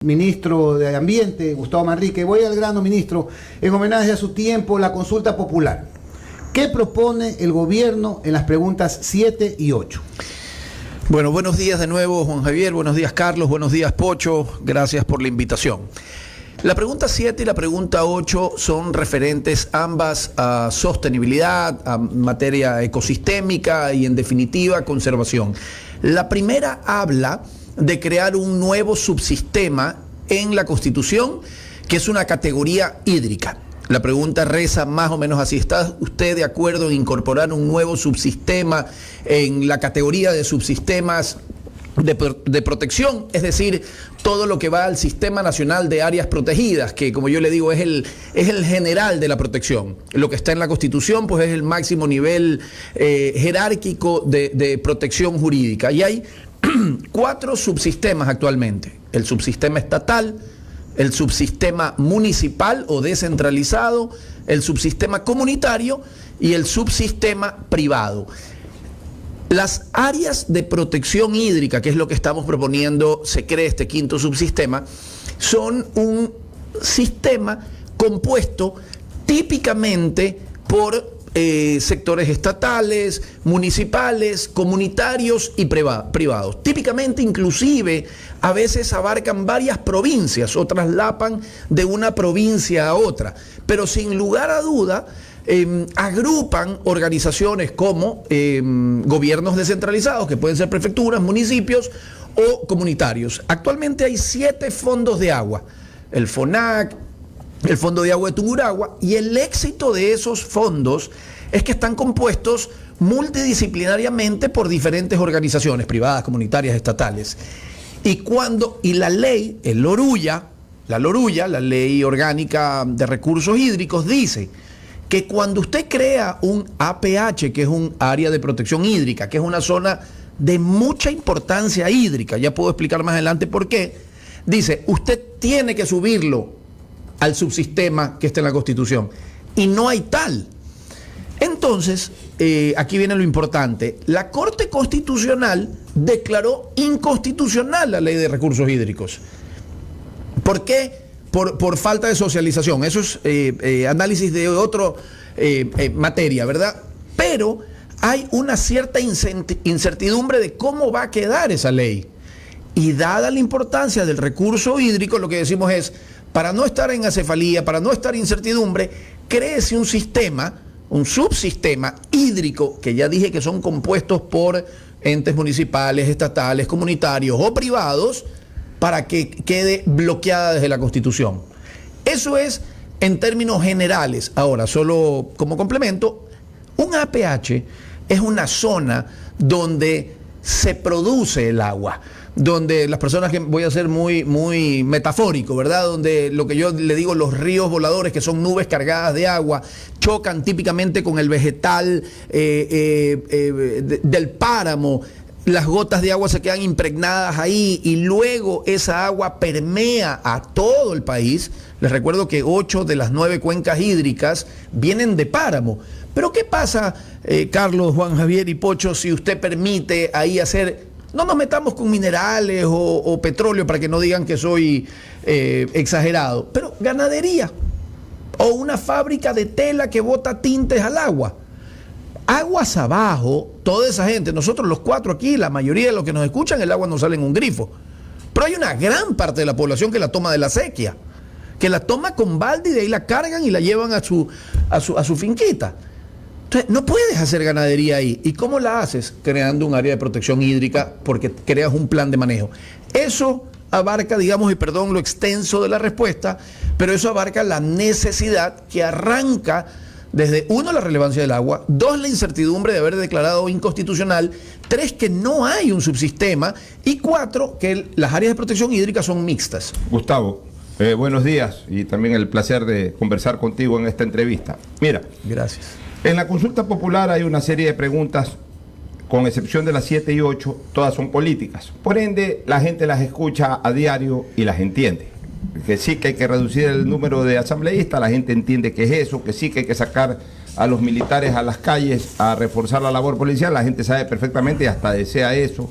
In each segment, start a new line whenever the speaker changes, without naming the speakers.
Ministro de Ambiente, Gustavo Manrique. Voy al grano, ministro. En homenaje a su tiempo, la consulta popular. ¿Qué propone el gobierno en las preguntas 7 y 8?
Bueno, buenos días de nuevo, Juan Javier. Buenos días, Carlos. Buenos días, Pocho. Gracias por la invitación. La pregunta 7 y la pregunta 8 son referentes ambas a sostenibilidad, a materia ecosistémica y, en definitiva, conservación. La primera habla de crear un nuevo subsistema en la Constitución, que es una categoría hídrica. La pregunta reza más o menos así: ¿está usted de acuerdo en incorporar un nuevo subsistema en la categoría de subsistemas de protección? Es decir, todo lo que va al Sistema Nacional de Áreas Protegidas, que, como yo le digo, es el general de la protección. Lo que está en la Constitución, pues, es el máximo nivel jerárquico de protección jurídica. Y hay 4 subsistemas actualmente: el subsistema estatal, el subsistema municipal o descentralizado, el subsistema comunitario y el subsistema privado. Las áreas de protección hídrica, que es lo que estamos proponiendo, se cree este quinto subsistema, son un sistema compuesto típicamente por sectores estatales, municipales, comunitarios y privados. Típicamente, inclusive, a veces abarcan varias provincias o traslapan de una provincia a otra, pero sin lugar a duda agrupan organizaciones como gobiernos descentralizados, que pueden ser prefecturas, municipios o comunitarios. Actualmente hay 7 fondos de agua: el FONAC, el Fondo de Agua de Tungurahua, y el éxito de esos fondos es que están compuestos multidisciplinariamente por diferentes organizaciones privadas, comunitarias, estatales. Y la ley, la Ley Orgánica de Recursos Hídricos, dice que cuando usted crea un APH, que es un área de protección hídrica, que es una zona de mucha importancia hídrica, ya puedo explicar más adelante por qué, dice, usted tiene que subirlo al subsistema que está en la Constitución, y no hay tal. Entonces, aquí viene lo importante: la Corte Constitucional declaró inconstitucional la Ley de Recursos Hídricos. ¿Por qué? Por falta de socialización. Eso es análisis de otra materia, ¿verdad? Pero hay una cierta incertidumbre de cómo va a quedar esa ley. Y dada la importancia del recurso hídrico, lo que decimos es, para no estar en acefalía, para no estar en incertidumbre, créese un sistema, un subsistema hídrico, que ya dije que son compuestos por entes municipales, estatales, comunitarios o privados, para que quede bloqueada desde la Constitución. Eso es en términos generales. Ahora, solo como complemento, un APH es una zona donde se produce el agua, donde las personas, que voy a ser muy metafórico, ¿verdad? Donde lo que yo le digo, los ríos voladores, que son nubes cargadas de agua, chocan típicamente con el vegetal del páramo. Las gotas de agua se quedan impregnadas ahí y luego esa agua permea a todo el país. Les recuerdo que 8 de las 9 cuencas hídricas vienen de páramo. Pero ¿qué pasa, Carlos, Juan Javier y Pocho, si usted permite ahí hacer... No nos metamos con minerales o petróleo para que no digan que soy exagerado, pero ganadería o una fábrica de tela que bota tintes al agua? Aguas abajo, toda esa gente, nosotros los 4 aquí, la mayoría de los que nos escuchan, el agua no sale en un grifo. Pero hay una gran parte de la población que la toma de la sequía, que la toma con balde y de ahí la cargan y la llevan a su finquita. Entonces, no puedes hacer ganadería ahí. ¿Y cómo la haces? Creando un área de protección hídrica, porque creas un plan de manejo. Eso abarca, digamos, y perdón lo extenso de la respuesta, pero eso abarca la necesidad que arranca desde 1, la relevancia del agua; 2, la incertidumbre de haber declarado inconstitucional; 3, que no hay un subsistema; y 4, que las áreas de protección hídrica son mixtas.
Gustavo, buenos días, y también el placer de conversar contigo en esta entrevista. Mira,
gracias.
En la consulta popular hay una serie de preguntas, con excepción de las 7 y 8, todas son políticas. Por ende, la gente las escucha a diario y las entiende. Que sí que hay que reducir el número de asambleístas, la gente entiende que es eso, que sí que hay que sacar a los militares a las calles a reforzar la labor policial, la gente sabe perfectamente y hasta desea eso.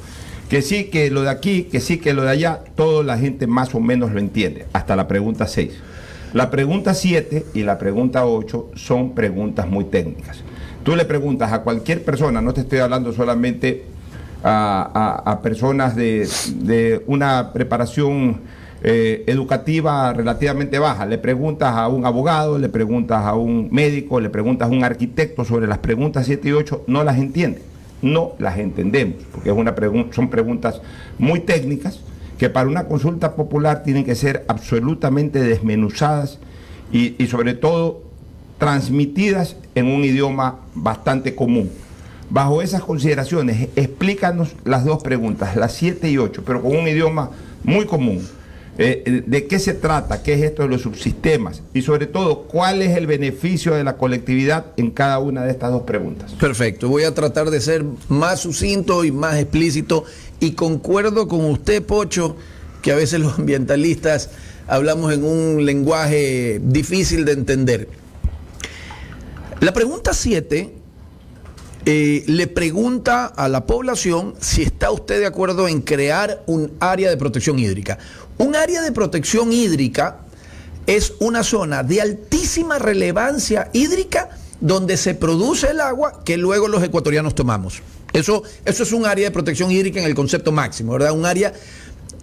Que sí, que lo de aquí, que sí, que lo de allá, toda la gente más o menos lo entiende, hasta la pregunta 6. La pregunta 7 y la pregunta 8 son preguntas muy técnicas. Tú le preguntas a cualquier persona, no te estoy hablando solamente a personas de una preparación educativa relativamente baja. Le preguntas a un abogado, le preguntas a un médico, le preguntas a un arquitecto sobre las preguntas 7 y 8, no las entiende. No las entendemos, porque son preguntas muy técnicas que para una consulta popular tienen que ser absolutamente desmenuzadas y sobre todo transmitidas en un idioma bastante común. Bajo esas consideraciones, explícanos las dos preguntas, las 7 y 8, pero con un idioma muy común. ¿De qué se trata? ¿Qué es esto de los subsistemas? Y sobre todo, ¿cuál es el beneficio de la colectividad en cada una de estas dos preguntas?
Perfecto, voy a tratar de ser más sucinto y más explícito, y concuerdo con usted, Pocho, que a veces los ambientalistas hablamos en un lenguaje difícil de entender. La pregunta 7 le pregunta a la población si está usted de acuerdo en crear un área de protección hídrica. Un área de protección hídrica es una zona de altísima relevancia hídrica donde se produce el agua que luego los ecuatorianos tomamos. Eso es un área de protección hídrica en el concepto máximo, ¿verdad? Un área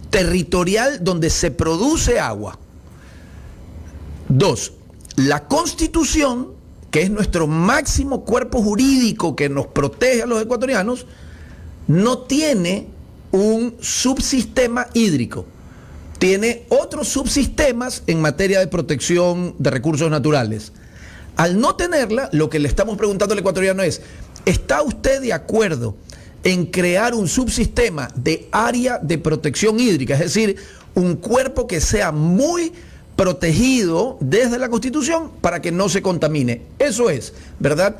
territorial donde se produce agua. 2, la Constitución, que es nuestro máximo cuerpo jurídico que nos protege a los ecuatorianos, no tiene un subsistema hídrico. Tiene otros subsistemas en materia de protección de recursos naturales. Al no tenerla, lo que le estamos preguntando al ecuatoriano es, ¿está usted de acuerdo en crear un subsistema de área de protección hídrica? Es decir, un cuerpo que sea muy protegido desde la Constitución para que no se contamine. Eso es, ¿verdad?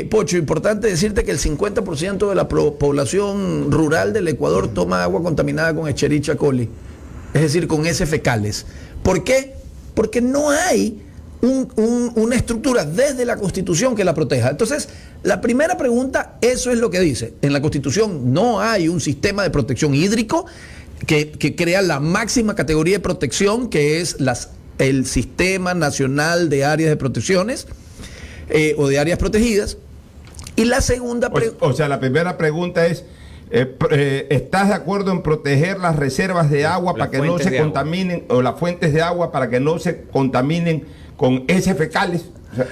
Pocho, importante decirte que el 50% de la población rural del Ecuador toma agua contaminada con Escherichia coli, es decir, con heces fecales. ¿Por qué? Porque no hay una estructura desde la Constitución que la proteja. Entonces, la primera pregunta, eso es lo que dice. En la Constitución no hay un sistema de protección hídrico que crea la máxima categoría de protección, que es el Sistema Nacional de Áreas de Protecciones o de Áreas Protegidas. Y la segunda pregunta...
O sea, la primera pregunta es, ¿estás de acuerdo en proteger las reservas de agua para que no se contaminen, o las fuentes de agua para que no se contaminen con heces fecales? O sea,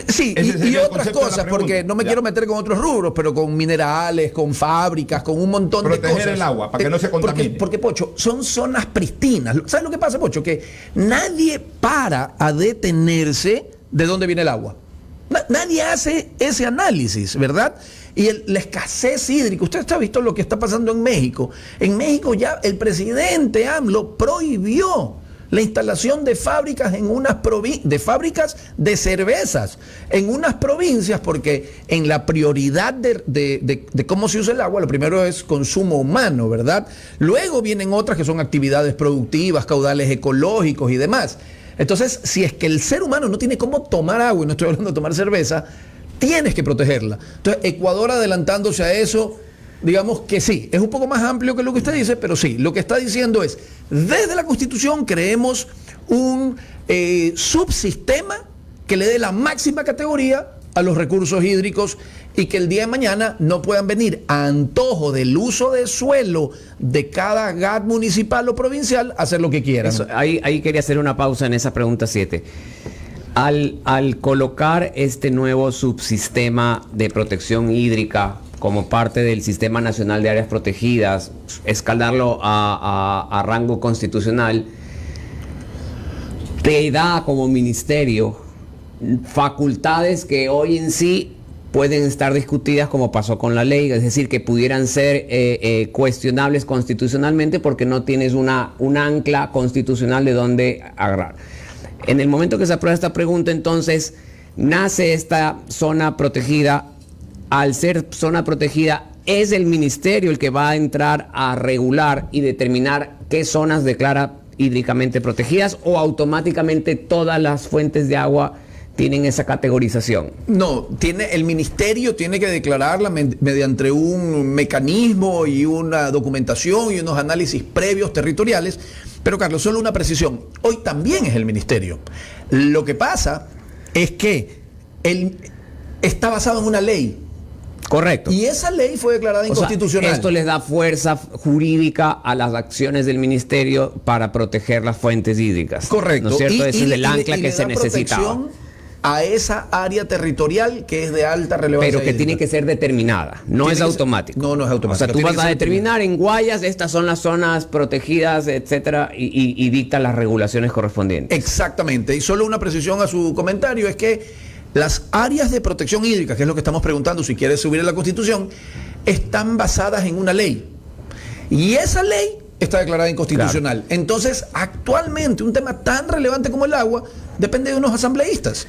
sí, y otras cosas, porque no me quiero meter con otros rubros, pero con minerales, con fábricas, con un montón de cosas.
Proteger el agua, para que no se contamine.
Porque, Pocho, son zonas pristinas. ¿Sabes lo que pasa, Pocho? Que nadie para a detenerse de dónde viene el agua. Nadie hace ese análisis, ¿verdad? Y la escasez hídrica. Usted está visto lo que está pasando en México. En México ya el presidente AMLO prohibió la instalación de fábricas de fábricas de cervezas en unas provincias, porque en la prioridad de cómo se usa el agua, lo primero es consumo humano, ¿verdad? Luego vienen otras que son actividades productivas, caudales ecológicos y demás. Entonces, si es que el ser humano no tiene cómo tomar agua, y no estoy hablando de tomar cerveza, tienes que protegerla. Entonces, Ecuador adelantándose a eso, digamos que sí, es un poco más amplio que lo que usted dice, pero sí, lo que está diciendo es, desde la Constitución creemos un subsistema que le dé la máxima categoría a los recursos hídricos y que el día de mañana no puedan venir a antojo del uso de suelo de cada GAT municipal o provincial a hacer lo que quieran.
Eso, ahí quería hacer una pausa en esa pregunta 7. Al colocar este nuevo subsistema de protección hídrica como parte del Sistema Nacional de Áreas Protegidas, escalarlo a rango constitucional, te da como ministerio facultades que hoy en sí pueden estar discutidas, como pasó con la ley, es decir, que pudieran ser cuestionables constitucionalmente porque no tienes un ancla constitucional de donde agarrar. En el momento que se aprueba esta pregunta, entonces, nace esta zona protegida. Al ser zona protegida, es el ministerio el que va a entrar a regular y determinar qué zonas declara hídricamente protegidas, o automáticamente todas las fuentes de agua tienen esa categorización.
No, el ministerio tiene que declararla mediante un mecanismo y una documentación y unos análisis previos territoriales. Pero Carlos, solo una precisión, hoy también es el ministerio. Lo que pasa es que está basado en una ley.
Correcto.
Y esa ley fue declarada inconstitucional.
Esto les da fuerza jurídica a las acciones del ministerio para proteger las fuentes hídricas.
Correcto.
¿No es cierto? Ese es el ancla que se necesitaba.
A esa área territorial que es de alta relevancia.
Pero que tiene que ser determinada, no es automático.
No es automático.
O sea, tú vas a determinar en Guayas, estas son las zonas protegidas, etcétera, y dicta las regulaciones correspondientes.
Exactamente. Y solo una precisión a su comentario es que las áreas de protección hídrica, que es lo que estamos preguntando si quiere subir a la Constitución, están basadas en una ley. Y esa ley está declarada inconstitucional. Claro. Entonces, actualmente, un tema tan relevante como el agua depende de unos asambleístas.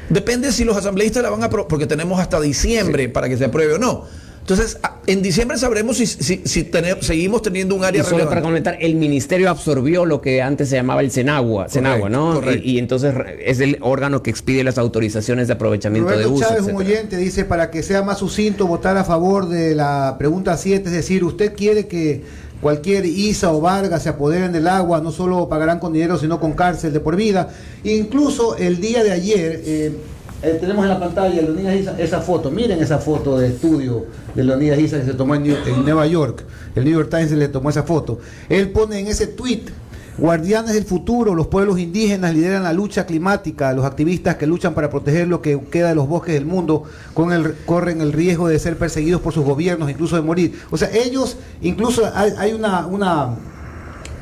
Depende si los asambleístas la van a aprobar, porque tenemos hasta diciembre para que se apruebe o no. Entonces, en diciembre sabremos si seguimos teniendo un área
y solo
relevante.
Para comentar, el ministerio absorbió lo que antes se llamaba el Senagua, ¿no? Y entonces es el órgano que expide las autorizaciones de aprovechamiento
Roberto
de uso.
Chávez, un oyente, dice, para que sea más sucinto, votar a favor de la pregunta 7, es decir, ¿usted quiere que cualquier Isa o Vargas se apoderen del agua? No solo pagarán con dinero, sino con cárcel de por vida. Incluso el día de ayer, tenemos en la pantalla Leonidas Issa, esa foto, miren esa foto de estudio de Leonidas Issa que se tomó en Nueva York. El New York Times le tomó esa foto. Él pone en ese tweet: guardianes del futuro, los pueblos indígenas lideran la lucha climática, los activistas que luchan para proteger lo que queda de los bosques del mundo corren el riesgo de ser perseguidos por sus gobiernos, incluso de morir. O sea, ellos, incluso hay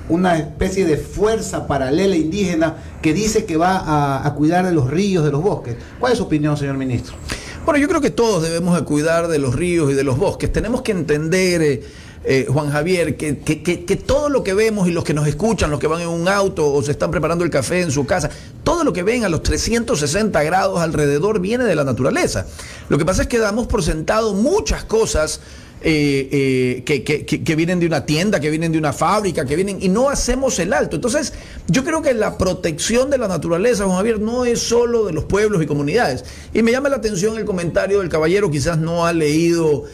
una especie de fuerza paralela indígena que dice que va a cuidar de los ríos, de los bosques. ¿Cuál es su opinión, señor ministro?
Bueno, yo creo que todos debemos de cuidar de los ríos y de los bosques. Tenemos que entender, Juan Javier, que todo lo que vemos y los que nos escuchan, los que van en un auto o se están preparando el café en su casa, todo lo que ven a los 360 grados alrededor viene de la naturaleza. Lo que pasa es que damos por sentado muchas cosas que vienen de una tienda, que vienen de una fábrica, que vienen y no hacemos el alto. Entonces, yo creo que la protección de la naturaleza, Juan Javier, no es solo de los pueblos y comunidades. Y me llama la atención el comentario del caballero, quizás no ha leído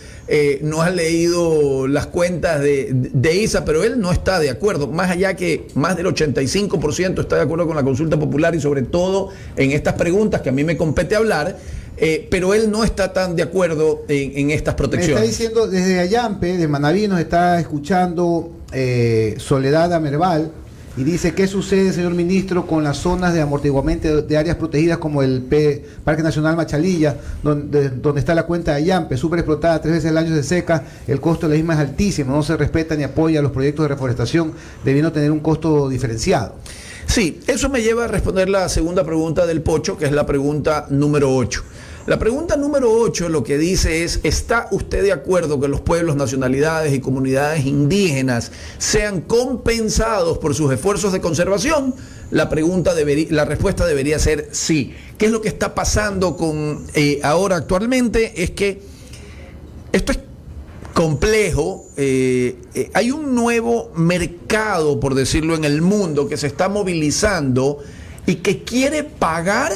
las cuentas de ISA, pero él no está de acuerdo, más allá que más del 85% está de acuerdo con la consulta popular y sobre todo en estas preguntas que a mí me compete hablar. Pero él no está tan de acuerdo en estas protecciones.
Me está diciendo desde Ayampe, de Manaví, nos está escuchando Soledad Amerval, y dice: ¿qué sucede, señor ministro, con las zonas de amortiguamiento de áreas protegidas como el Parque Nacional Machalilla, donde está la cuenta de Ayampe, súper explotada, 3 veces al año se seca, el costo de la misma es altísimo, no se respeta ni apoya los proyectos de reforestación, debiendo tener un costo diferenciado?
Sí, eso me lleva a responder la segunda pregunta del Pocho, que es la pregunta número 8. La pregunta número 8 lo que dice es: ¿está usted de acuerdo que los pueblos, nacionalidades y comunidades indígenas sean compensados por sus esfuerzos de conservación? La respuesta debería ser sí. ¿Qué es lo que está pasando ahora actualmente? Es que esto es complejo. Hay un nuevo mercado, por decirlo, en el mundo que se está movilizando y que quiere pagar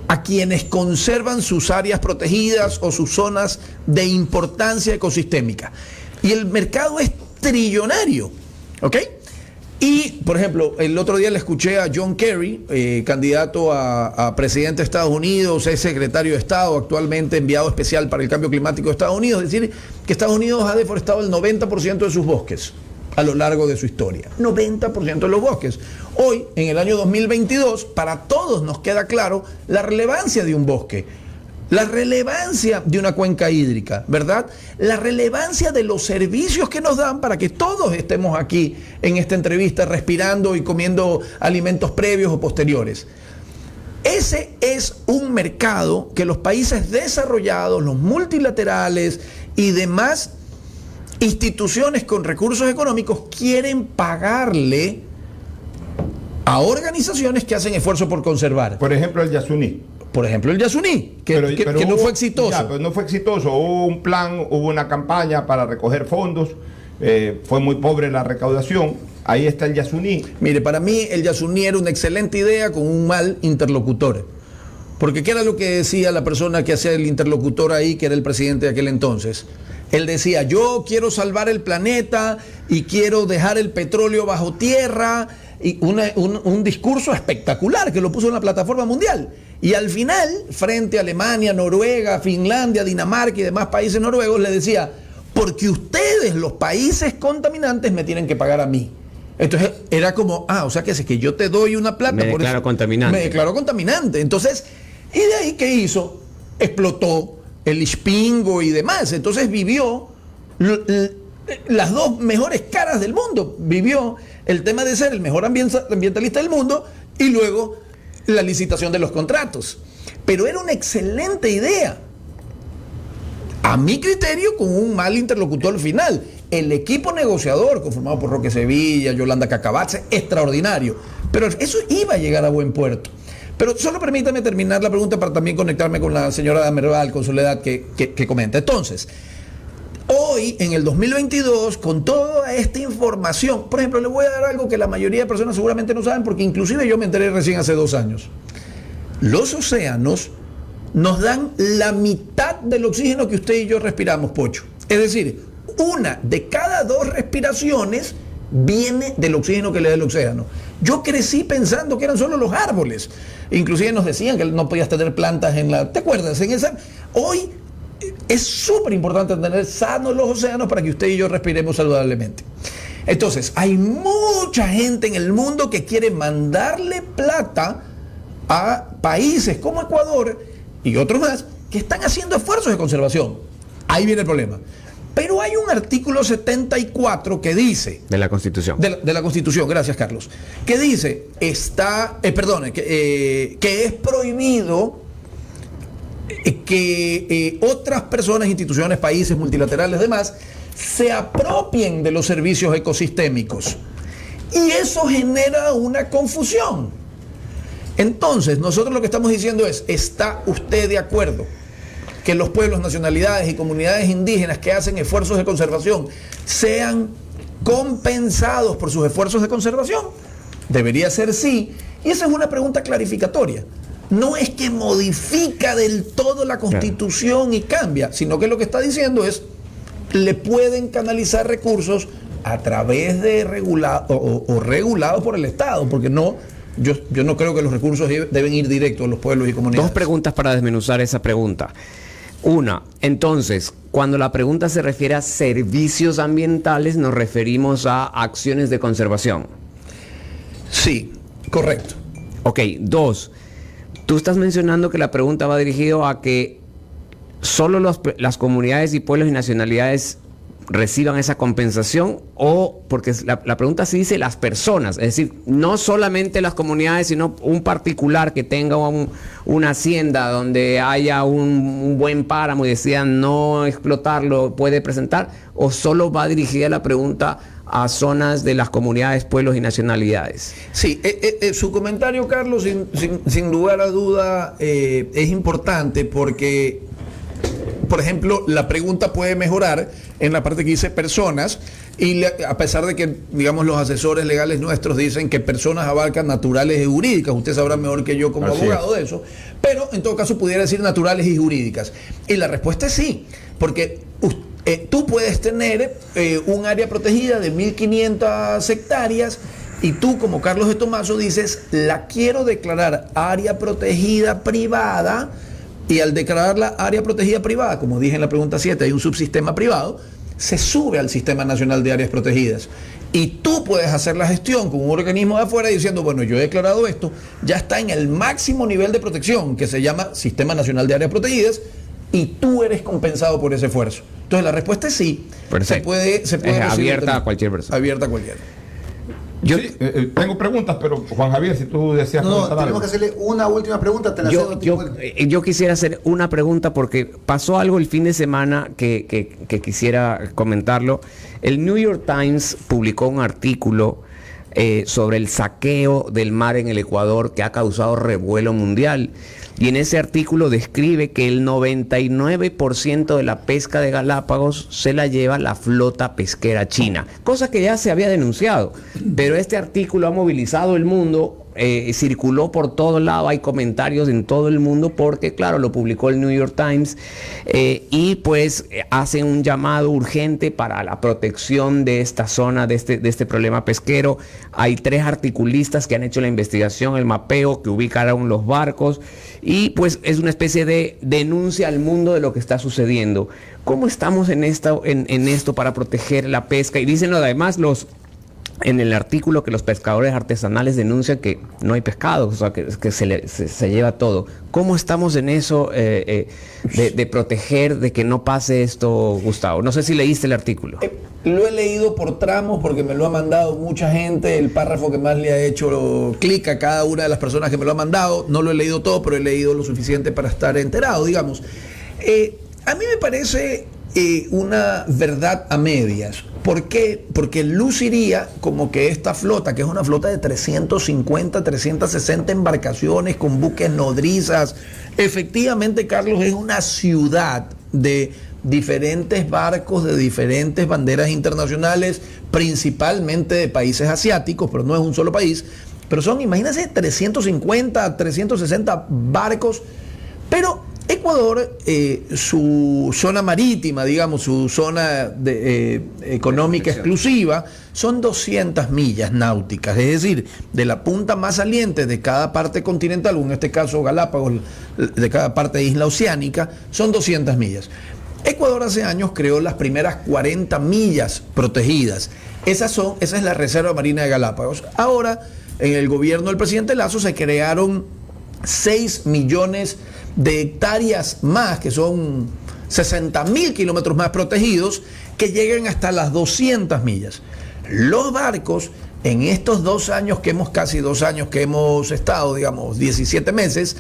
a quienes conservan sus áreas protegidas o sus zonas de importancia ecosistémica. Y el mercado es trillonario, ¿ok? Y, por ejemplo, el otro día le escuché a John Kerry, candidato a presidente de Estados Unidos, es secretario de Estado, actualmente enviado especial para el cambio climático de Estados Unidos, decir que Estados Unidos ha deforestado el 90% de sus bosques a lo largo de su historia. 90% de los bosques. Hoy, en el año 2022, para todos nos queda claro la relevancia de un bosque, la relevancia de una cuenca hídrica, ¿verdad? La relevancia de los servicios que nos dan para que todos estemos aquí en esta entrevista respirando y comiendo alimentos previos o posteriores. Ese es un mercado que los países desarrollados, los multilaterales y demás instituciones con recursos económicos quieren pagarle a organizaciones que hacen esfuerzo por conservar.
Por ejemplo, el Yasuní.
Por ejemplo, el Yasuní, que no fue exitoso.
Ya, pero no fue exitoso. Hubo un plan, hubo una campaña para recoger fondos. Fue muy pobre la recaudación. Ahí está el Yasuní.
Mire, para mí el Yasuní era una excelente idea con un mal interlocutor. Porque ¿qué era lo que decía la persona que hacía el interlocutor ahí, que era el presidente de aquel entonces? Él decía, yo quiero salvar el planeta y quiero dejar el petróleo bajo tierra, y un discurso espectacular que lo puso en la plataforma mundial. Y al final, frente a Alemania, Noruega, Finlandia, Dinamarca y demás países noruegos, le decía, porque ustedes, los países contaminantes, me tienen que pagar a mí. Entonces era como, o sea que es que yo te doy una plata.
Me declaro contaminante.
Me declaro contaminante. Entonces, ¿y de ahí qué hizo? Explotó el Ispingo y demás. Entonces vivió las dos mejores caras del mundo. Vivió el tema de ser el mejor ambientalista del mundo y luego la licitación de los contratos. Pero era una excelente idea. A mi criterio, con un mal interlocutor final. El equipo negociador, conformado por Roque Sevilla, Yolanda Cacabatze, extraordinario. Pero eso iba a llegar a buen puerto. Pero solo permítame terminar la pregunta para también conectarme con la señora Merval, con Soledad, que comenta. Entonces, hoy, en el 2022, con toda esta información, por ejemplo, le voy a dar algo que la mayoría de personas seguramente no saben, porque inclusive yo me enteré recién hace 2 años. Los océanos nos dan la mitad del oxígeno que usted y yo respiramos, Pocho. Es decir, 1 de cada 2 respiraciones viene del oxígeno que le da el océano. Yo crecí pensando que eran solo los árboles. Inclusive nos decían que no podías tener plantas en la... ¿Te acuerdas? Hoy es súper importante tener sanos los océanos para que usted y yo respiremos saludablemente. Entonces, hay mucha gente en el mundo que quiere mandarle plata a países como Ecuador y otros más que están haciendo esfuerzos de conservación. Ahí viene el problema. Pero hay un artículo 74 que dice...
De la Constitución.
De la Constitución, gracias Carlos. Que dice, que es prohibido que otras personas, instituciones, países, multilaterales, demás, se apropien de los servicios ecosistémicos. Y eso genera una confusión. Entonces, nosotros lo que estamos diciendo es, ¿está usted de acuerdo que los pueblos, nacionalidades y comunidades indígenas que hacen esfuerzos de conservación sean compensados por sus esfuerzos de conservación? Debería ser sí. Y esa es una pregunta clarificatoria. No es que modifica del todo la Constitución y cambia, sino que lo que está diciendo es, le pueden canalizar recursos a través de regulados por el Estado, porque no... Yo no creo que los recursos deben ir directos a los pueblos y comunidades.
2 preguntas para desmenuzar esa pregunta. Una, entonces, cuando la pregunta se refiere a servicios ambientales, nos referimos a acciones de conservación.
Sí, correcto.
Ok, 2, tú estás mencionando que la pregunta va dirigido a que solo las comunidades y pueblos y nacionalidades reciban esa compensación, o porque la pregunta sí dice las personas, es decir, no solamente las comunidades, sino un particular que tenga una hacienda donde haya un buen páramo y decida no explotarlo, puede presentar, o solo va dirigida la pregunta a zonas de las comunidades, pueblos y nacionalidades.
Sí, su comentario, Carlos, sin lugar a duda es importante porque, por ejemplo, la pregunta puede mejorar en la parte que dice personas, y a pesar de que, digamos, los asesores legales nuestros dicen que personas abarcan naturales y jurídicas, usted sabrá mejor que yo como abogado de eso, pero en todo caso pudiera decir naturales y jurídicas. Y la respuesta es sí, porque tú puedes tener un área protegida de 1.500 hectáreas y tú, como Carlos de Tomaso, dices, la quiero declarar área protegida privada. Y al declararla área protegida privada, como dije en la pregunta 7, hay un subsistema privado, se sube al Sistema Nacional de Áreas Protegidas. Y tú puedes hacer la gestión con un organismo de afuera diciendo, bueno, yo he declarado esto, ya está en el máximo nivel de protección, que se llama Sistema Nacional de Áreas Protegidas, y tú eres compensado por ese esfuerzo. Entonces la respuesta es sí.
Perfecto. Se puede
es
abierta a cualquier persona.
Abierta a cualquiera.
Yo tengo preguntas, pero Juan Javier, si tú deseas
No, tenemos que hacerle una última pregunta.
Yo quisiera hacer una pregunta porque pasó algo el fin de semana que quisiera comentarlo. El New York Times publicó un artículo sobre el saqueo del mar en el Ecuador que ha causado revuelo mundial. Y en ese artículo describe que el 99% de la pesca de Galápagos se la lleva la flota pesquera china, cosa que ya se había denunciado. Pero este artículo ha movilizado el mundo circuló por todo lado, hay comentarios en todo el mundo porque, claro, lo publicó el New York Times y pues hacen un llamado urgente para la protección de esta zona, de este problema pesquero. Hay 3 articulistas que han hecho la investigación, el mapeo, que ubicaron los barcos y pues es una especie de denuncia al mundo de lo que está sucediendo. ¿Cómo estamos en esto para proteger la pesca? Y dicen además en el artículo que los pescadores artesanales denuncian que no hay pescado, o sea, que se lleva todo. ¿Cómo estamos en eso de proteger, de que no pase esto, Gustavo? No sé si leíste el artículo.
Lo he leído por tramos porque me lo ha mandado mucha gente, el párrafo que más le ha hecho clic a cada una de las personas que me lo ha mandado. No lo he leído todo, pero he leído lo suficiente para estar enterado, digamos. A mí me parece una verdad a medias. ¿Por qué? Porque luciría como que esta flota, que es una flota de 350, 360 embarcaciones con buques nodrizas, efectivamente, Carlos, es una ciudad de diferentes barcos, de diferentes banderas internacionales, principalmente de países asiáticos, pero no es un solo país, pero son, imagínense, 350, 360 barcos, pero Ecuador, su zona marítima, digamos, su zona económica exclusiva, son 200 millas náuticas, es decir, de la punta más saliente de cada parte continental, o en este caso Galápagos, de cada parte de isla oceánica, son 200 millas. Ecuador hace años creó las primeras 40 millas protegidas. Esa es la Reserva Marina de Galápagos. Ahora, en el gobierno del presidente Lasso, se crearon 6 millones de hectáreas más, que son 60.000 kilómetros más protegidos, que llegan hasta las 200 millas. Los barcos, en estos casi 2 años que hemos estado, digamos, 17 meses,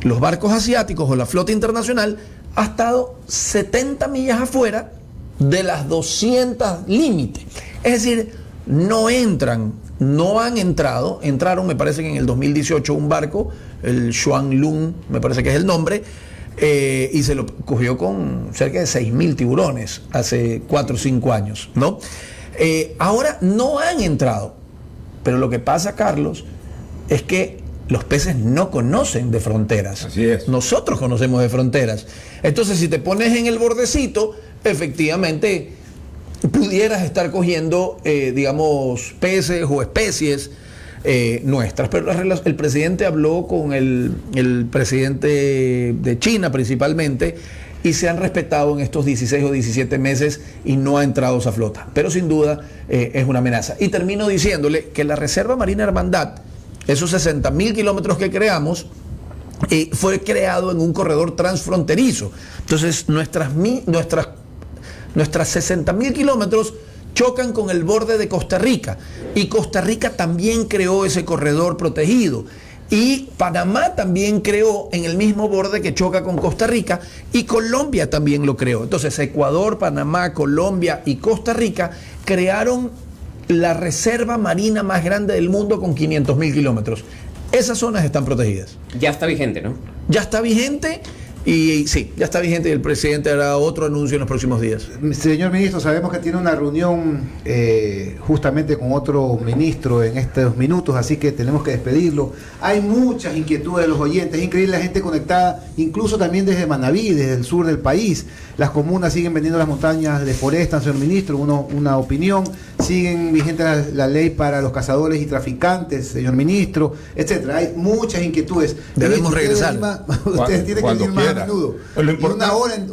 los barcos asiáticos o la flota internacional ha estado 70 millas afuera de las 200 límites. Es decir, no han entrado, entraron, me parece que en el 2018 un barco, el Xuanlun, me parece que es el nombre, y se lo cogió con cerca de 6.000 tiburones hace 4 o 5 años, ¿no? Ahora no han entrado, pero lo que pasa, Carlos, es que los peces no conocen de fronteras.
Así es.
Nosotros conocemos de fronteras. Entonces, si te pones en el bordecito, efectivamente pudieras estar cogiendo, digamos, peces o especies nuestras. Pero el presidente habló con el presidente de China principalmente y se han respetado en estos 16 o 17 meses y no ha entrado esa flota. Pero sin duda es una amenaza. Y termino diciéndole que la Reserva Marina Hermandad, esos 60.000 kilómetros que creamos, fue creado en un corredor transfronterizo. Entonces, nuestras 60.000 kilómetros chocan con el borde de Costa Rica. Y Costa Rica también creó ese corredor protegido. Y Panamá también creó en el mismo borde que choca con Costa Rica. Y Colombia también lo creó. Entonces, Ecuador, Panamá, Colombia y Costa Rica crearon la reserva marina más grande del mundo con 500.000 kilómetros. Esas zonas están protegidas.
Ya está vigente, ¿no?
Ya está vigente y sí, ya está vigente y el presidente hará otro anuncio en los próximos días.
Señor ministro, sabemos que tiene una reunión justamente con otro ministro en estos minutos, así que tenemos que despedirlo. Hay muchas inquietudes de los oyentes, es increíble la gente conectada, incluso también desde Manabí, desde el sur del país. Las comunas siguen vendiendo las montañas, deforestan, señor ministro, una opinión. Siguen vigente la ley para los cazadores y traficantes, señor ministro, etcétera. Hay muchas inquietudes.
Debemos regresar.
Ustedes tienen que venir más a menudo.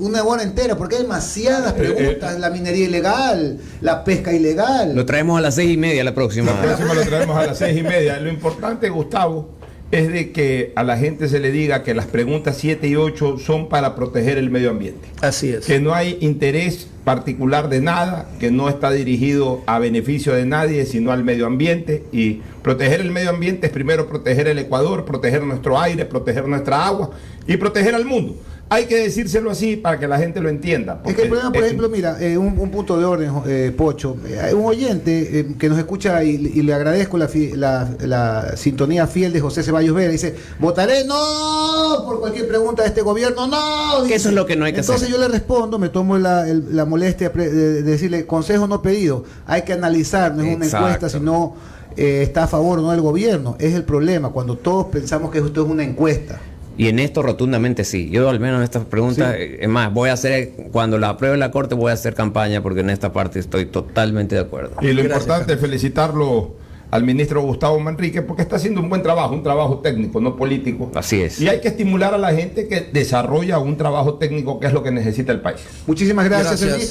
Una hora entera, porque hay demasiadas preguntas. La minería ilegal, la pesca ilegal.
Lo traemos a las 6:30 la próxima.
La próxima lo traemos a las 6:30. Lo importante, Gustavo, es de que a la gente se le diga que las preguntas 7 y 8 son para proteger el medio ambiente.
Así es.
Que no hay interés particular de nada, que no está dirigido a beneficio de nadie, sino al medio ambiente. Y proteger el medio ambiente es primero proteger el Ecuador, proteger nuestro aire, proteger nuestra agua y proteger al mundo. Hay que decírselo así para que la gente lo entienda.
Es que el problema, por ejemplo, mira, un punto de orden, Pocho. Hay un oyente que nos escucha y le agradezco la sintonía fiel de José Ceballos Vera. Dice, votaré no por cualquier pregunta de este gobierno, no.
Que eso es lo que no hay que hacer.
Entonces yo le respondo, me tomo la molestia de decirle, consejo no pedido. Hay que analizar, no es una encuesta, sino está a favor o no del gobierno. Es el problema, cuando todos pensamos que esto es una encuesta.
Y en esto rotundamente sí. Yo al menos en esta pregunta, es más, voy a hacer, cuando la apruebe la Corte voy a hacer campaña porque en esta parte estoy totalmente de acuerdo.
Y lo importante es felicitarlo al ministro Gustavo Manrique porque está haciendo un buen trabajo, un trabajo técnico, no político.
Así es.
Y hay que estimular a la gente que desarrolla un trabajo técnico que es lo que necesita el país.
Muchísimas gracias,
Gracias.
ministro.